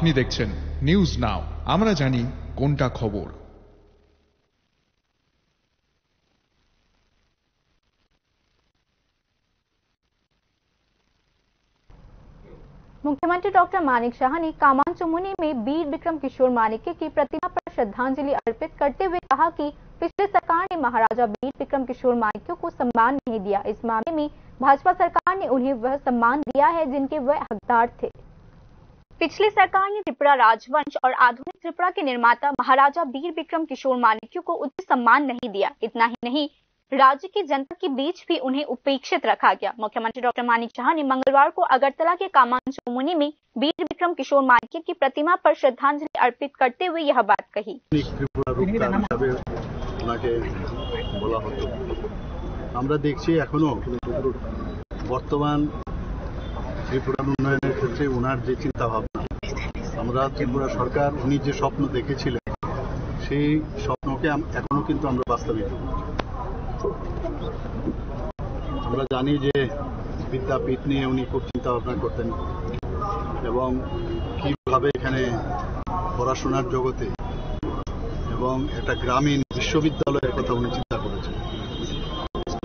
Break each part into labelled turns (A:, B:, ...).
A: আপনি দেখছেন news now, আমরা জানি কোনটা খবর।
B: मुख्यमंत्री डॉक्टर मानिक शाह ने कामान चुमुनी में वीर विक्रम किशोर माणिक्य की प्रतिमा पर श्रद्धांजलि अर्पित करते हुए कहा कि पिछली सरकार ने महाराजा वीर विक्रम किशोर माणिक्य को सम्मान नहीं दिया। इस मामले में भाजपा सरकार ने उन्हें वह सम्मान दिया है जिनके वह हकदार थे। पिछली सरकार ने त्रिपुरा राजवंश और आधुनिक त्रिपुरा के निर्माता महाराजा वीर विक्रम किशोर माणिक्य को उचित सम्मान नहीं दिया। इतना ही नहीं, राज्य की जनता के बीच भी उन्हें उपेक्षित रखा गया। मुख्यमंत्री डॉक्टर मानिक शाह ने मंगलवार को अगरतला के कामान चुमुनी में वीर विक्रम किशोर माणिक्य की प्रतिमा पर श्रद्धांजलि अर्पित करते हुए यह बात कही।
C: আমরা দেখছি এখনো বর্তমান ত্রিপুরার উন্নয়নের ক্ষেত্রে ওনার যে চিন্তা ভাবনা, আমরা ত্রিপুরা সরকার উনি যে স্বপ্ন দেখেছিলেন সেই স্বপ্নকে এখনো কিন্তু আমরা বাস্তবায়িত করছি। আমরা জানি যে বিদ্যাপীঠ নিয়ে উনি খুব চিন্তা ভাবনা করতেন এবং কীভাবে এখানে পড়াশোনার জগতে এবং একটা গ্রামীণ বিশ্ববিদ্যালয়ের কথা উনি চিন্তা করেছেন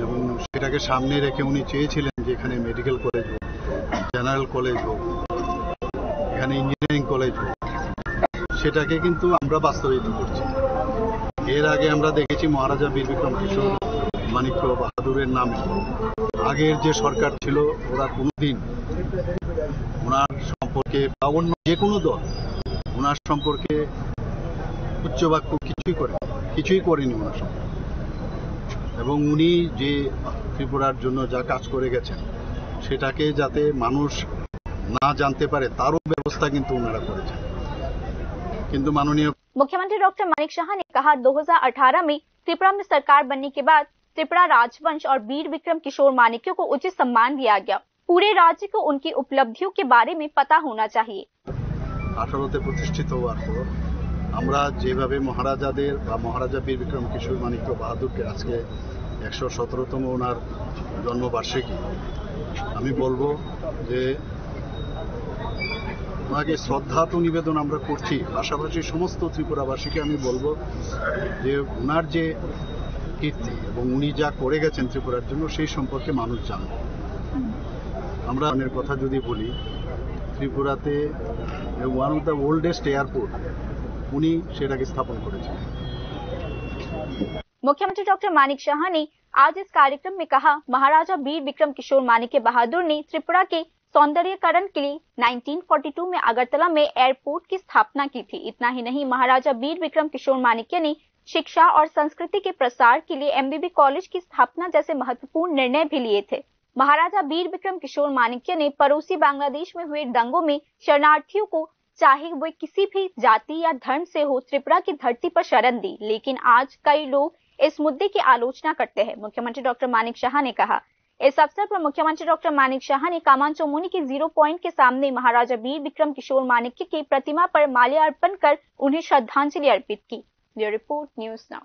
C: এবং সেটাকে সামনে রেখে উনি চেয়েছিলেন যে এখানে মেডিকেল কলেজ হোক, জেনারেল কলেজ হোক, এখানে ইঞ্জিনিয়ারিং কলেজ হোক, সেটাকে কিন্তু আমরা বাস্তবায়িত করছি। এর আগে আমরা দেখেছি মহারাজা বীর বিক্রম কিশোর মাণিক্য বাহাদুরের নামে আগের যে সরকার ছিল ওরা কোনোদিন ওনার সম্পর্কে বা অন্য যে কোনো দল ওনার সম্পর্কে উচ্চবাক্য কিছুই করেনি ওনার সম্পর্কে। এবং উনি যে ত্রিপুরার জন্য যা কাজ করে গেছেন সেটাকে যাতে মানুষ না जानते पारे तारो व्यवस्था किंतु उन्होंने करेছেন। किंतु माननीय
B: मुख्यमंत्री डॉक्टर मानिक शाह ने कहा 2018 में त्रिपुरा में सरकार बनने के बाद त्रिपुरा राजवंश और वीर विक्रम किशोर माणिक्य को उचित सम्मान दिया गया। पूरे राज्य को उनकी उपलब्धियों के बारे में पता होना चाहिए।
C: 18 प्रतिष्ठित হওয়ার পর আমরা যেভাবে মহারাজাদের বা মহারাজা বীর বিক্রম কিশোর মাণিক্য বাহাদুরকে আজকে 117তম ওনার জন্মবার্ষিকী আমি বলবো যে ওনাকে শ্রদ্ধা তো নিবেদন আমরা করছি, পাশাপাশি সমস্ত ত্রিপুরাবাসীকে আমি বলবো যে ওনার যে কীর্তি এবং উনি যা করে গেছেন ত্রিপুরার জন্য সেই সম্পর্কে মানুষ জানে। আমরা অনেক কথা যদি বলি ত্রিপুরাতে ওয়ান অফ দ্য ওল্ডেস্ট এয়ারपोर्ट उन्हीं সেটাকে স্থাপন করেছেন।
B: मुख्यमंत्री डॉक्टर मानिक शाह ने आज इस कार्यक्रम में कहा, महाराजा वीर विक्रम किशोर माणिक्य बहादुर ने त्रिपुरा के सौंदर्यीकरण के लिए 1942 में अगरतला में एयरपोर्ट की स्थापना की थी। इतना ही नहीं, महाराजा वीर विक्रम किशोर माणिक्य ने शिक्षा और संस्कृति के प्रसार के लिए एमबीबी कॉलेज की स्थापना जैसे महत्वपूर्ण निर्णय भी लिए थे। महाराजा वीर विक्रम किशोर माणिक्य ने पड़ोसी बांग्लादेश में हुए दंगों में शरणार्थियों को चाहे वे किसी भी जाति या धर्म से हो त्रिपुरा की धरती पर शरण दी, लेकिन आज कई लोग इस मुद्दे की आलोचना करते हैं। मुख्यमंत्री डॉक्टर मानिक शाह ने कहा। इस अवसर पर मुख्यमंत्री डॉक्टर मानिक शाह ने कामान चुमुनी के 0 पॉइंट के सामने महाराजा वीर विक्रम किशोर माणिक्य की प्रतिमा पर माल्यार्पण कर उन्हें श्रद्धांजलि अर्पित की। Bureau report, news now.